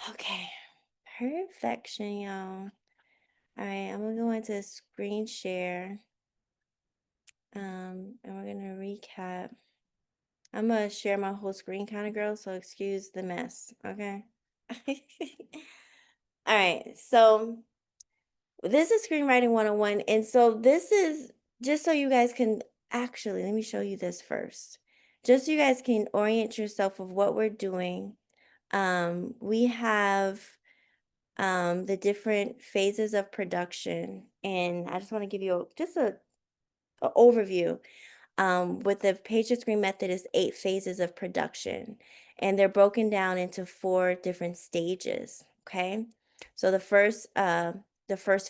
Okay, perfection, y'all. All right, I'm gonna go into screen share. And we're gonna recap. I'm gonna share my whole screen kind of girl, so excuse the mess, okay? All right, so this is screenwriting 101. And so this is just so you guys can actually, let me show you this first. Just so you guys can orient yourself of what we're doing. We have the different phases of production, and I just want to give you just a overview. With the page to screen method is 8 phases of production, and they're broken down into 4 different stages. Okay, so the first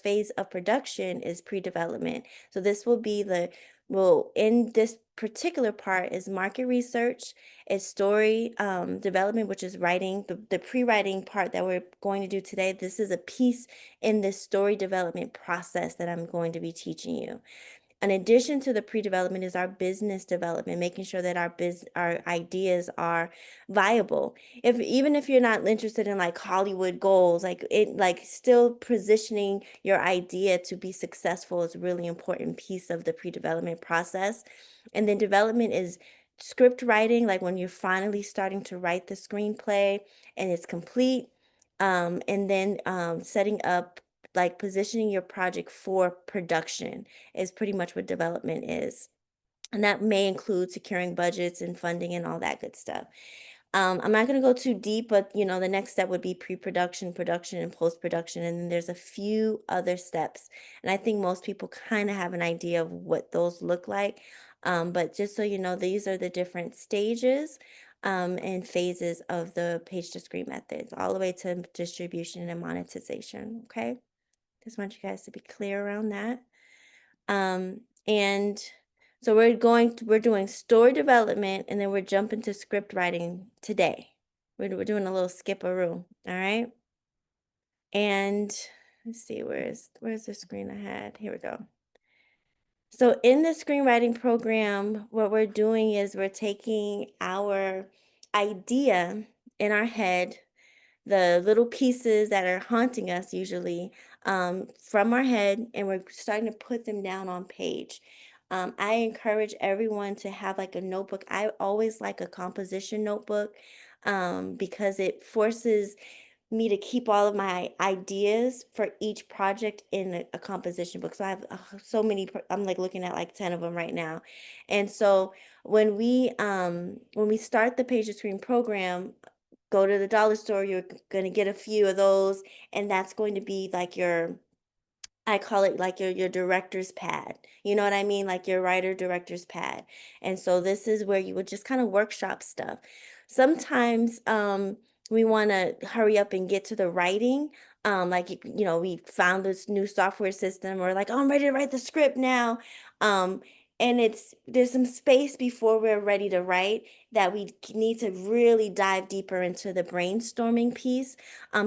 phase of production is pre-development. So this will be the well in this particular part is market research, is story development, which is writing the pre-writing part that we're going to do today. This is a piece in this story development process that I'm going to be teaching you. In addition to the pre-development is our business development, making sure that our ideas are viable. If even if you're not interested in like Hollywood goals, like still positioning your idea to be successful is a really important piece of the pre-development process. And then development is script writing, like when you're finally starting to write the screenplay and it's complete. And then setting up, like positioning your project for production is pretty much what development is. And that may include securing budgets and funding and all that good stuff. I'm not going to go too deep, but the next step would be pre-production, production, and post-production. And then there's a few other steps. And I think most people kind of have an idea of what those look like. But just so you know, these are the different stages and phases of the page to screen methods, all the way to distribution and monetization. Okay. Just want you guys to be clear around that. And so we're doing story development, and then we're jumping to script writing today. We're doing a little skip-a-roo, all right? And let's see, where's the screen I had? Here we go. So in the screenwriting program, what we're doing is we're taking our idea in our head, the little pieces that are haunting us usually, from our head, and we're starting to put them down on page. I encourage everyone to have like a notebook. I always like a composition notebook because it forces me to keep all of my ideas for each project in a composition book. So I have so many. I'm like looking at like 10 of them right now, and so when we start the Page to Screen program, go to the dollar store. You're gonna get a few of those, and that's going to be like I call it like your director's pad. You know what I mean? Like your writer director's pad. And so this is where you would just kind of workshop stuff. Sometimes we want to hurry up and get to the writing. Like we found this new software system, or like, oh, I'm ready to write the script now. Um, and there's some space before we're ready to write that we need to really dive deeper into the brainstorming piece,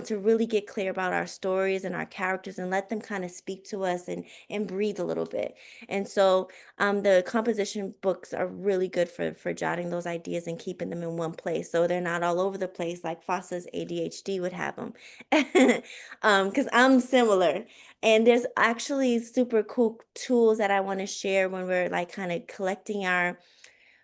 to really get clear about our stories and our characters and let them kind of speak to us and breathe a little bit. And so the composition books are really good for jotting those ideas and keeping them in one place, so they're not all over the place like Foster's ADHD would have them. Because I'm similar. And there's actually super cool tools that I want to share when we're like kind of collecting our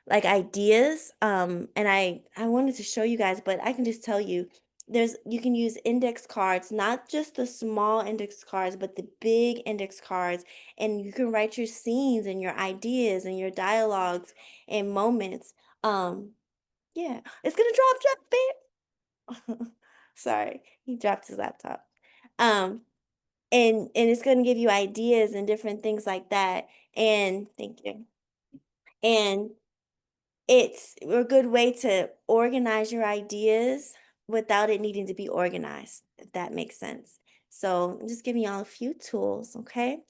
like ideas. And I wanted to show you guys, but I can just tell you, you can use index cards, not just the small index cards, but the big index cards, and you can write your scenes and your ideas and your dialogues and moments. um yeah, it's gonna drop babe. Sorry, he dropped his laptop. Um and it's gonna give you ideas and different things like that. And thank you. And it's a good way to organize your ideas without it needing to be organized, if that makes sense. So I'm just giving y'all a few tools, okay?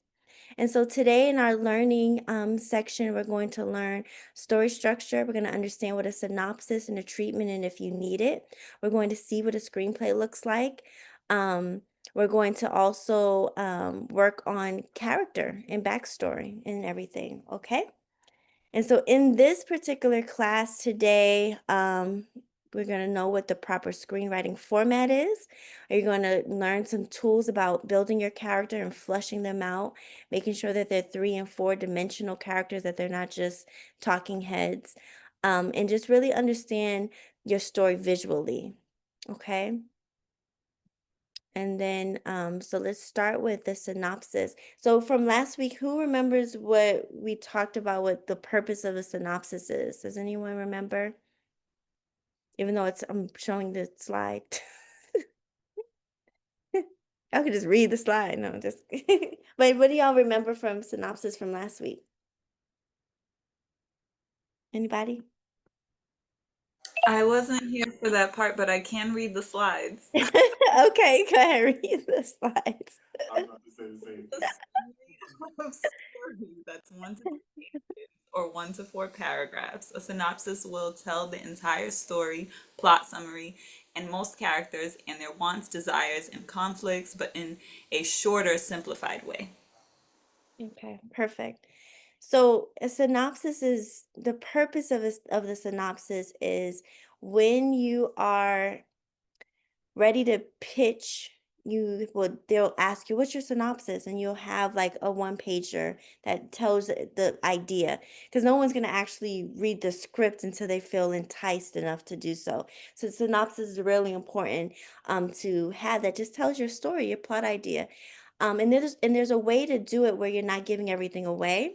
And so today in our learning section, we're going to learn story structure. We're going to understand what a synopsis and a treatment, and if you need it. We're going to see what a screenplay looks like. Um, we're going to also work on character and backstory and everything, okay? And so in this particular class today, We're going to know what the proper screenwriting format is. Are you going to learn some tools about building your character and flushing them out, making sure that they're 3 and 4 dimensional characters, that they're not just talking heads, and just really understand your story visually. Okay. And then, so let's start with the synopsis. So from last week, who remembers what we talked about, what the purpose of a synopsis is? Does anyone remember? Even though I'm showing the slide. I could just read the slide. No, just but what do y'all remember from synopsis from last week? Anybody? I wasn't here for that part, but I can read the slides. Okay, go ahead, read the slides. A summary of story that's 1 to 2 pages or 1 to 4 paragraphs. A synopsis will tell the entire story, plot summary, and most characters and their wants, desires, and conflicts, but in a shorter, simplified way. Okay, perfect. So a synopsis is the purpose of of the synopsis is when you are ready to pitch, they'll ask you, what's your synopsis? And you'll have like a one pager that tells the idea, because no one's going to actually read the script until they feel enticed enough to do so. So synopsis is really important, to have that just tells your story, your plot idea. And there's a way to do it where you're not giving everything away,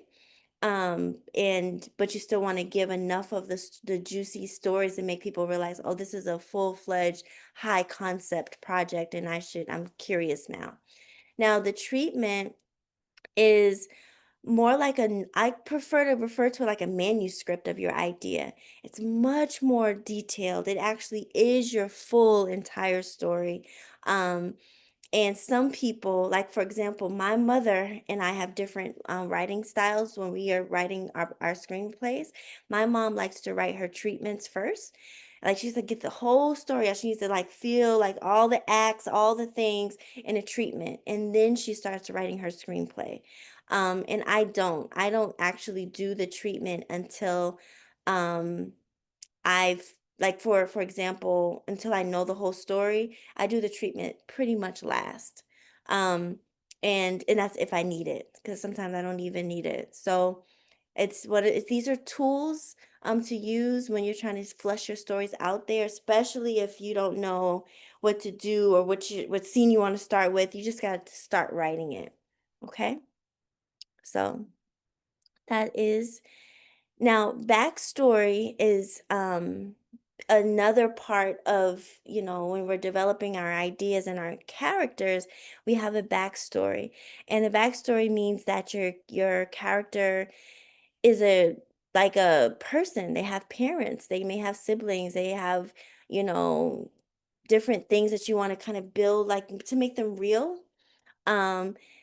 and but you still want to give enough of the juicy stories to make people realize, oh, this is a full-fledged high concept project, and I'm curious now. The treatment is more like I prefer to refer to it like a manuscript of your idea. It's much more detailed. It actually is your full entire story. Um and some people, like for example, my mother and I have different writing styles when we are writing our screenplays. My mom likes to write her treatments first. Like she's like, get the whole story out. She needs to like feel like all the acts, all the things in a treatment. And then she starts writing her screenplay. And I don't actually do the treatment until um I've like for example, until I know the whole story, I do the treatment pretty much last. Um and that's if I need it, because sometimes I don't even need it. So these are tools to use when you're trying to flush your stories out there, especially if you don't know what to do or what scene you want to start with. You just got to start writing it. Okay? So that is now, backstory is another part of, when we're developing our ideas and our characters, we have a backstory. And the backstory means that your character is like a person. They have parents, they may have siblings, they have, you know, different things that you want to kind of build like to make them real.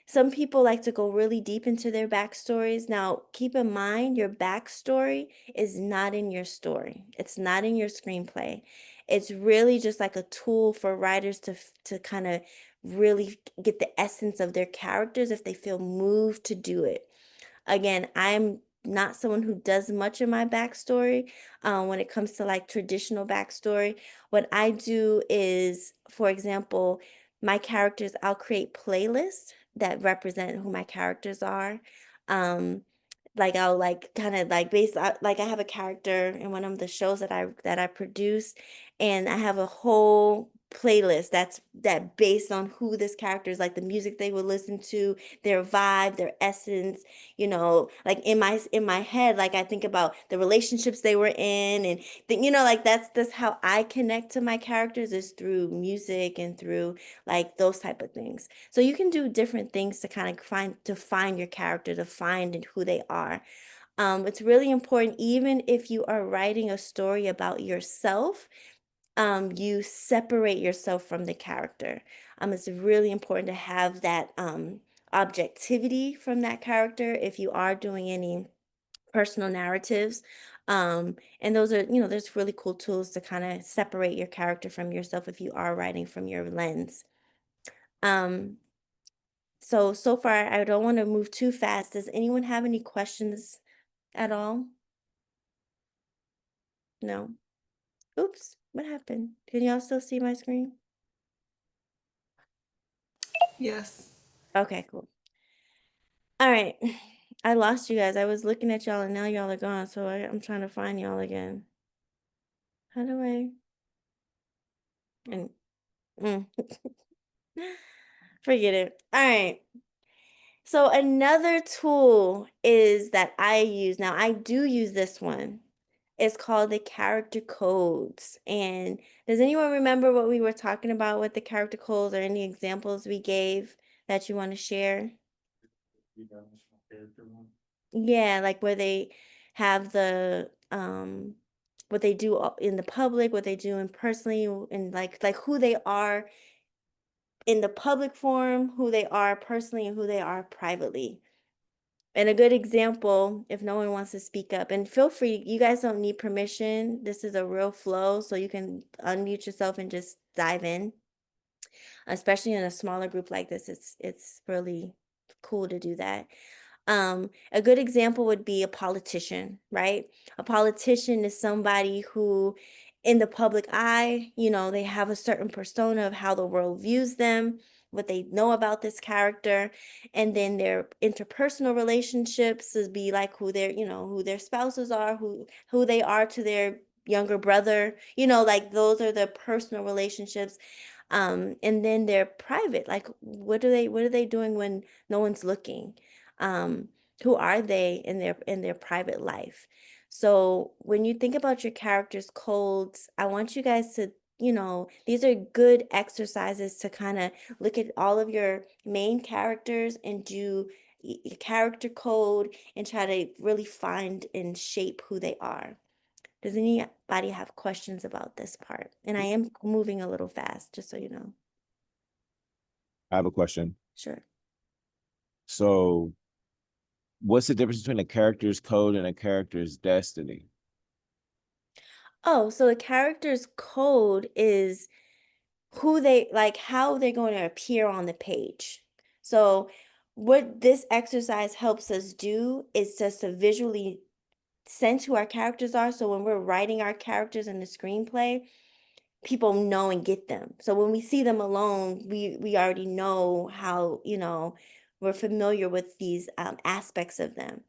Some people like to go really deep into their backstories. Now, keep in mind, your backstory is not in your story. It's not in your screenplay. It's really just like a tool for writers to kind of really get the essence of their characters if they feel moved to do it. Again, I'm not someone who does much in my backstory. When it comes to like traditional backstory, what I do is, for example, my characters, I'll create playlists that represent who my characters are. Um, like I'll like kind of like like I have a character in one of the shows that I produce, and I have a whole playlist that based on who this character is, like the music they would listen to, their vibe, their essence, like in my head, like I think about the relationships they were in, and like that's how I connect to my characters, is through music and through like those type of things. So you can do different things to kind of find your character, to find and who they are. It's really important, even if you are writing a story about yourself, you separate yourself from the character. It's really important to have that objectivity from that character if you are doing any personal narratives. And those are, there's really cool tools to kind of separate your character from yourself if you are writing from your lens. Um, so far, I don't want to move too fast. Does anyone have any questions at all? No? Oops, what happened? Can y'all still see my screen? Yes. Okay, cool. All right. I lost you guys. I was looking at y'all and now y'all are gone, so I'm trying to find y'all again. How do I? And mm. Forget it. All right. So another tool is that I use. Now I do use this one. It's called the character codes. And does anyone remember what we were talking about with the character codes or any examples we gave that you want to share? Yeah, like where they have the what they do in the public, what they do in personally, and like who they are in the public forum, who they are personally, and who they are privately. And a good example, if no one wants to speak up, and feel free, you guys don't need permission. This is a real flow, so you can unmute yourself and just dive in. Especially in a smaller group like this, it's really cool to do that. A good example would be a politician, right? A politician is somebody who, in the public eye, they have a certain persona of how the world views them, what they know about this character, and then their interpersonal relationships is be like who their spouses are, who they are to their younger brother, like those are the personal relationships. And then they're private, like what are they doing when no one's looking? um who are they in their private life? So when you think about your characters codes, I want you guys to, these are good exercises to kind of look at all of your main characters and do a character code and try to really find and shape who they are. Does anybody have questions about this part? And I am moving a little fast, just so you know. I have a question. Sure. So, what's the difference between a character's code and a character's destiny? Oh, so the character's code is who they like, how they're going to appear on the page. So, what this exercise helps us do is just to visually sense who our characters are. So, when we're writing our characters in the screenplay, people know and get them. So, when we see them alone, we already know how, we're familiar with these aspects of them.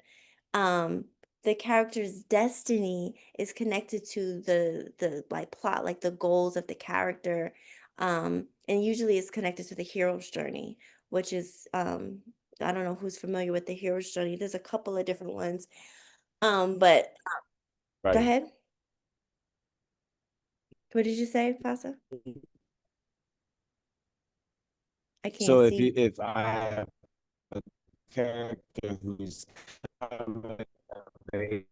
um the character's destiny is connected to the like plot, like the goals of the character, and usually it's connected to the hero's journey, which is I don't know who's familiar with the hero's journey. There's a couple of different ones, but go Right. ahead. What did you say, Fasa? I can't So see. if I have a character who's coming of age,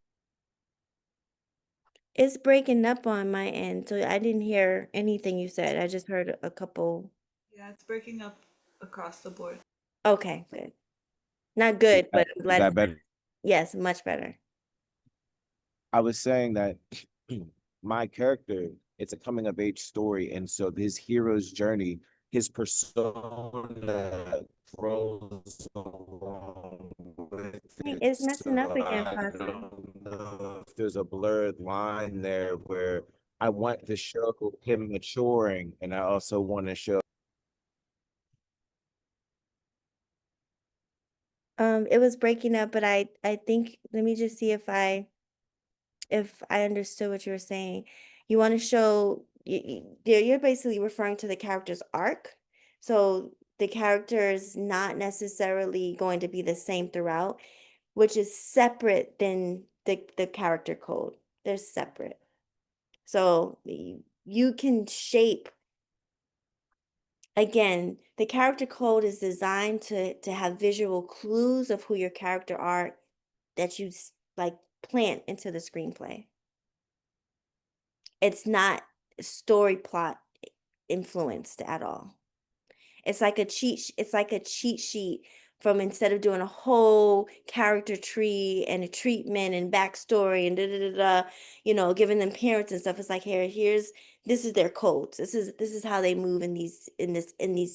It's breaking up on my end, so I didn't hear anything you said. I just heard a couple. Yeah, it's breaking up across the board. Okay, good. Not good, but I'm is glad that it's better? yes, much better. I was saying that my character, it's a coming of age story, and so his hero's journey, his persona grows along with Dang, it. it's messing up So again, I Foster. don't know if there's a blurred line there where I want to show him maturing, and I also want to show. It was breaking up, but I think let me just see if I understood what you were saying. You want to show you're basically referring to the character's arc. So the character is not necessarily going to be the same throughout, which is separate than the character code. They're separate. So you can shape. Again, the character code is designed to have visual clues of who your character are that you like plant into the screenplay. It's not story plot influenced at all. It's like a cheat sheet from instead of doing a whole character tree and a treatment and backstory and da da da da, giving them parents and stuff. It's like here's this is their codes. This is how they move in these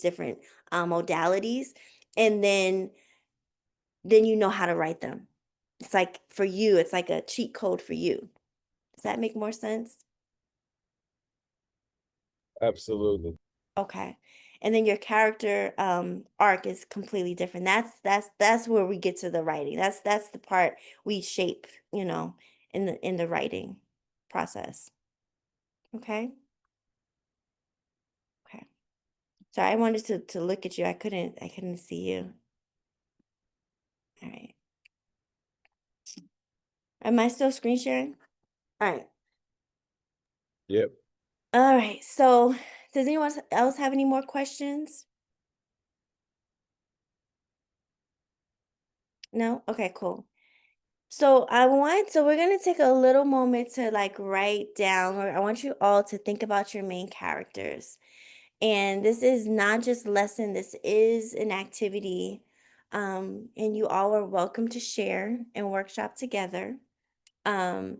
different modalities, and then you know how to write them. It's like for you, it's like a cheat code for you. Does that make more sense? Absolutely. Okay. And then your character arc is completely different. That's where we get to the writing. That's the part we shape, in the writing process. Okay? Okay. So I wanted to look at you. I couldn't see you. All right. Am I still screen sharing? All right. Yep. All right. So does anyone else have any more questions? No? Okay, cool. So we're gonna take a little moment to like write down, or I want you all to think about your main characters. And this is not just lesson, this is an activity. And you all are welcome to share and workshop together. Um,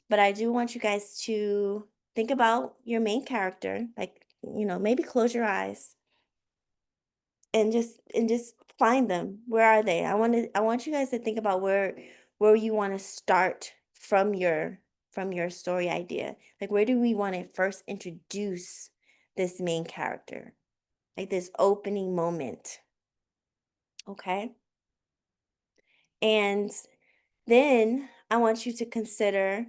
but I do want you guys to think about your main character, like, maybe close your eyes and just find them. Where are they? I want you guys to think about where you want to start from your story idea. Like, where do we want to first introduce this main character? Like this opening moment, okay? And then I want you to consider,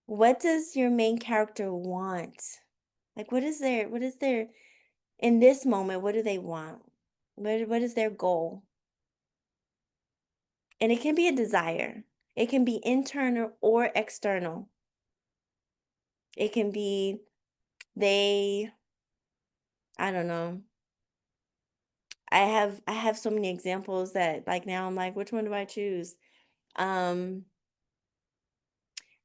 what does your main character want? Like, what is their in this moment, what do they want? What is their goal? And it can be a desire. It can be internal or external. It can be they, I don't know. I have so many examples that like now I'm like, which one do I choose? Um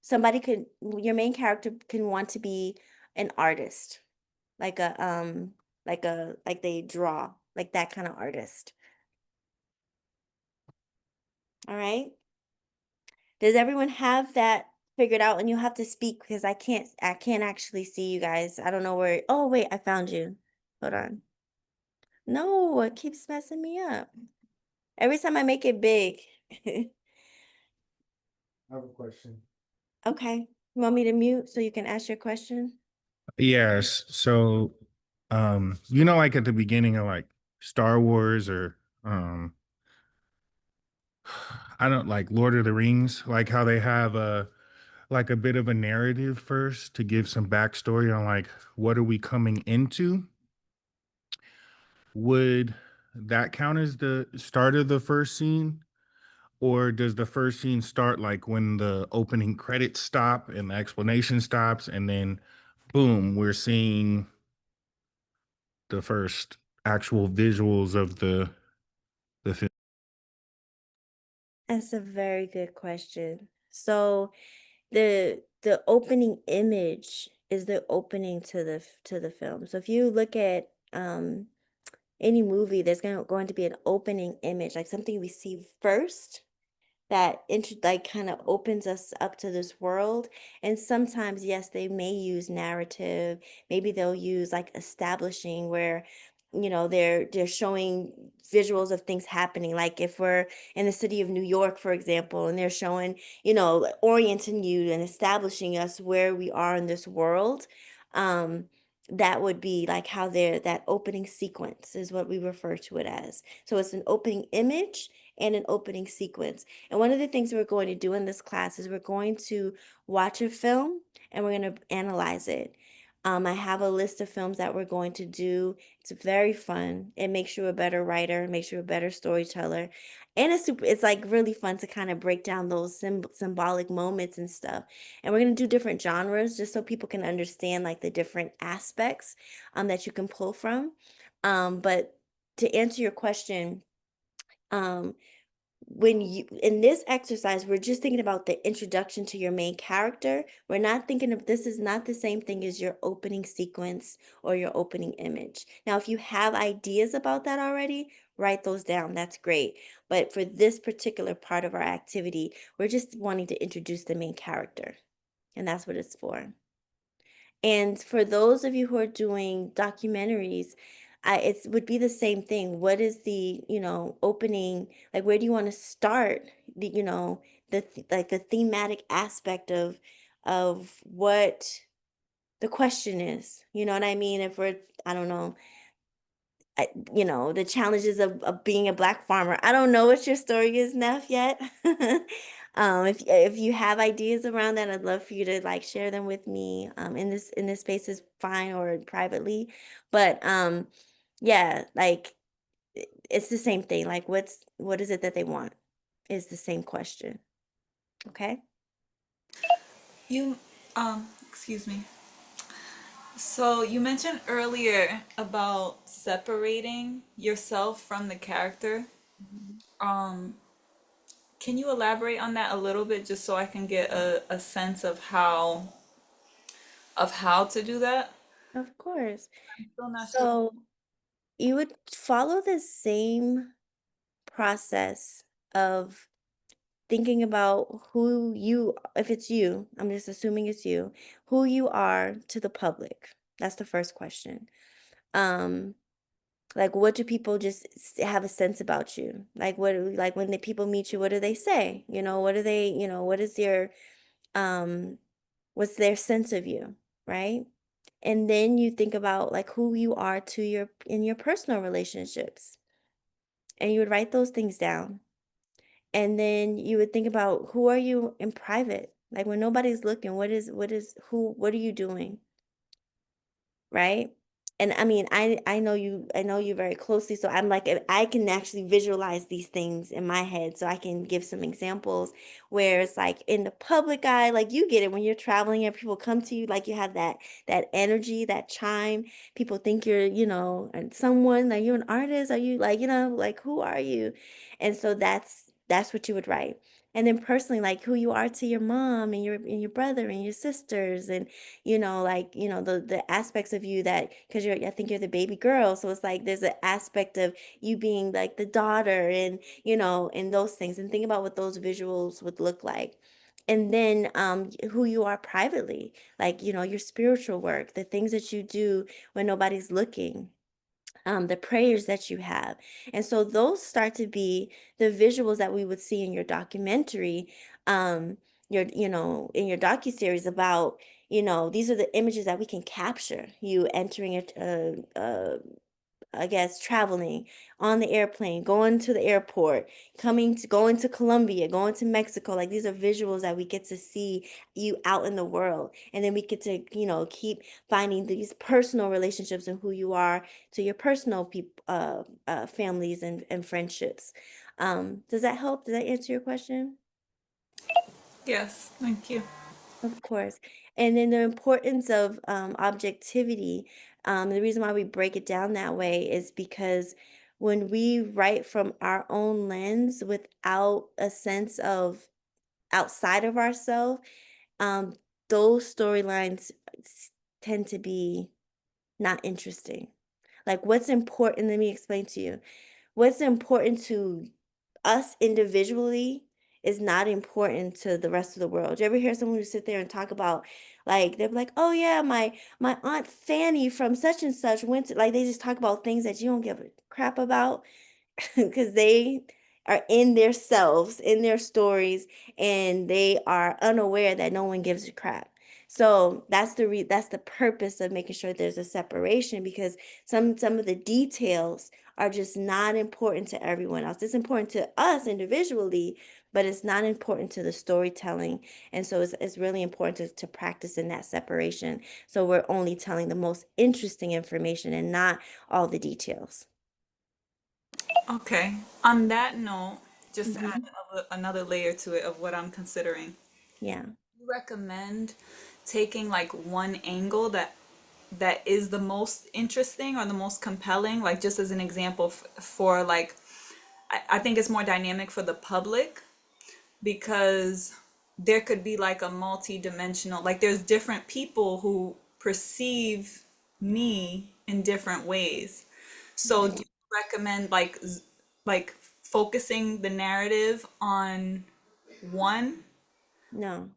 somebody could Your main character can want to be an artist, like like they draw, like that kind of artist. All right? Does everyone have that figured out? And you'll have to speak because I can't actually see you guys. I don't know where. Oh, wait, I found you. Hold on. No, it keeps messing me up. Every time I make it big. I have a question. Okay. You want me to mute so you can ask your question? Yes. So, like at the beginning of like Star Wars or I don't like Lord of the Rings, like how they have a bit of a narrative first to give some backstory on like what are we coming into? Would that count as the start of the first scene? Or does the first scene start like when the opening credits stop and the explanation stops, and then boom, we're seeing the first actual visuals of the film? That's a very good question. So the opening image is the opening to the film. So if you look at any movie, there's going to be an opening image, like something we see first that like kind of opens us up to this world. And sometimes, yes, they may use narrative. Maybe they'll use like establishing where they're showing visuals of things happening, like if we're in the city of New York, for example, and they're showing, like, orienting you and establishing us where we are in this world. um that would be like how they're that opening sequence is what we refer to it as. So it's an opening image and an opening sequence. And one of the things we're going to do in this class is we're going to watch a film and we're going to analyze it. I have a list of films that we're going to do. It's very fun. It makes you a better writer, it makes you a better storyteller. And it's like really fun to kind of break down those symbolic moments and stuff. And we're going to do different genres just so people can understand like the different aspects that you can pull from. But to answer your question, um, when you in this exercise, we're just thinking about the introduction to your main character. We're not thinking of This is not the same thing as your opening sequence or your opening image. Now, if you have ideas about that already, write those down. That's great. But for this particular part of our activity, we're just wanting to introduce the main character, and that's what it's for. And for those of you who are doing documentaries, it would be the same thing. What is the, opening, like where do you want to start the, like the thematic aspect of what the question is. You know what I mean? If we're, I don't know, the challenges of being a Black farmer. I don't know what your story is, Neff, yet. If you have ideas around that, I'd love for you to like share them with me. In this space is fine, or privately, but yeah, like it's the same thing. Like, what is it that they want? Is the same question. Okay. You, excuse me. So you mentioned earlier about separating yourself from the character. Mhm. Um, can you elaborate on that a little bit just so I can get a sense of how to do that? Of course. I'm still not sure. So you would follow the same process of thinking about who you, if it's you, I'm just assuming it's you, who you are to the public. That's the first question. Um, like, what do people just have a sense about you? Like, like when the people meet you, what do they say? What do they, what is um, what's their sense of you, right? And then you think about like who you are in your personal relationships, and you would write those things down. And then you would think about who are you in private? Like when nobody's looking, what are you doing? Right? And I mean, I know you very closely, so I'm like, I can actually visualize these things in my head, so I can give some examples where it's like in the public eye, like you get it when you're traveling and people come to you, like you have that energy, that chime. People think you're, and someone, like you're an artist. Are you like, like who are you? And so that's what you would write. And then personally, like who you are to your mom and your brother and your sisters, and like the aspects of you that, because I think you're the baby girl, so it's like there's an aspect of you being like the daughter, and and those things, and think about what those visuals would look like. And then who you are privately, like your spiritual work, the things that you do when nobody's looking, the prayers that you have. And so those start to be the visuals that we would see in your documentary, in your docuseries about, these are the images that we can capture. You entering I guess traveling on the airplane, going to the airport, going to Colombia, going to Mexico. Like these are visuals that we get to see you out in the world. And then we get to, keep finding these personal relationships and who you are to your personal families and friendships. Does that help? Does that answer your question? Yes, thank you. Of course. And then the importance of objectivity. The reason why we break it down that way is because when we write from our own lens without a sense of outside of ourselves, um, those storylines tend to be not interesting. Like, what's important? Let me explain to you. What's important to us individually is not important to the rest of the world. You ever hear someone who sit there and talk about, like, they're like, oh yeah, my Aunt Fanny from such and such went to, like, they just talk about things that you don't give a crap about because they are in their selves, in their stories, and they are unaware that no one gives a crap. So that's the purpose of making sure there's a separation, because some of the details are just not important to everyone else. It's important to us individually, but it's not important to the storytelling. And so it's really important to practice in that separation. So we're only telling the most interesting information and not all the details. Okay. On that note, just to add Hmm. another layer to it of what I'm considering, Yeah. you recommend taking like one angle that is the most interesting or the most compelling, like just as an example for like I think it's more dynamic for the public because there could be like a multi-dimensional, like there's different people who perceive me in different ways. So do Right. you recommend like focusing the narrative on one, No.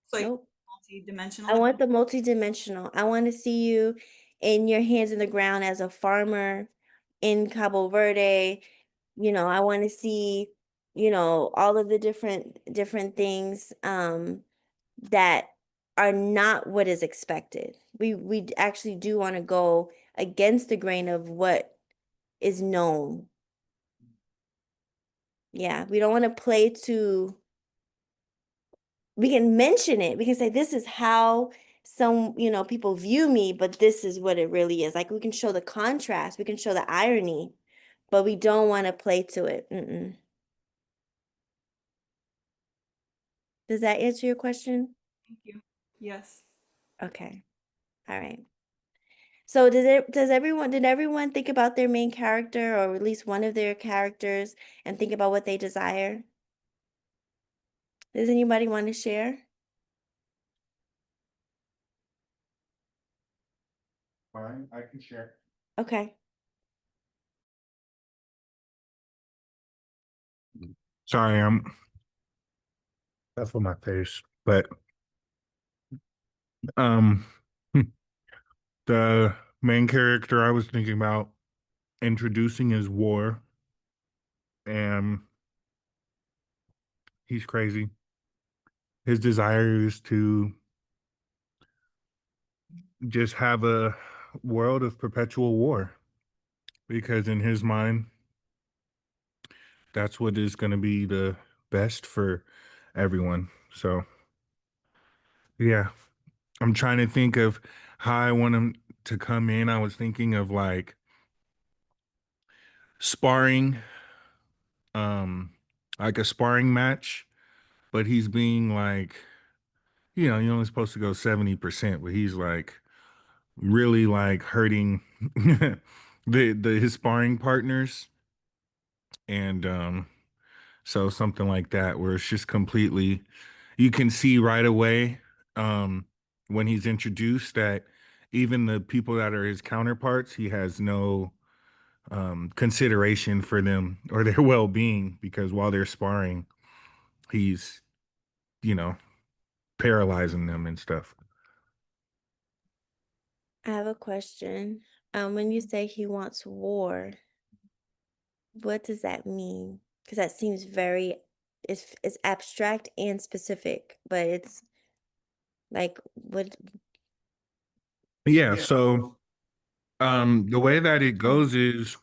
so like Nope. I multi-dimensional? want the multidimensional. I want to see you in your hands in the ground as a farmer in Cabo Verde. I want to see, all of the different things that are not what is expected. We actually do want to go against the grain of what is known. Yeah, we don't want to play to, we can mention it. We can say this is how some, people view me, but this is what it really is. Like we can show the contrast, we can show the irony, but we don't want to play to it. Mm-mm. Does that answer your question? Thank you. Yes. Okay. All right. So did everyone think about their main character or at least one of their characters and think about what they desire? Does anybody want to share? Fine, I can share. Okay. Sorry, that's for my face. But um the main character I was thinking about introducing is War, and he's crazy. His desire is to just have a world of perpetual war because in his mind that's what is going to be the best for everyone. So yeah, I'm trying to think of how I want him to come in. I was thinking of like sparring, um like a sparring match, but he's being like, you're only supposed to go 70%, but he's like really like hurting the his sparring partners. And so something like that where it's just completely, you can see right away, um when he's introduced, that even the people that are his counterparts, he has no consideration for them or their well-being, because while they're sparring, he's, you know, paralyzing them and stuff. I have a question. When you say he wants war, what does that mean? Because that seems very, it's abstract and specific, but it's like what? Yeah, so the way that it goes is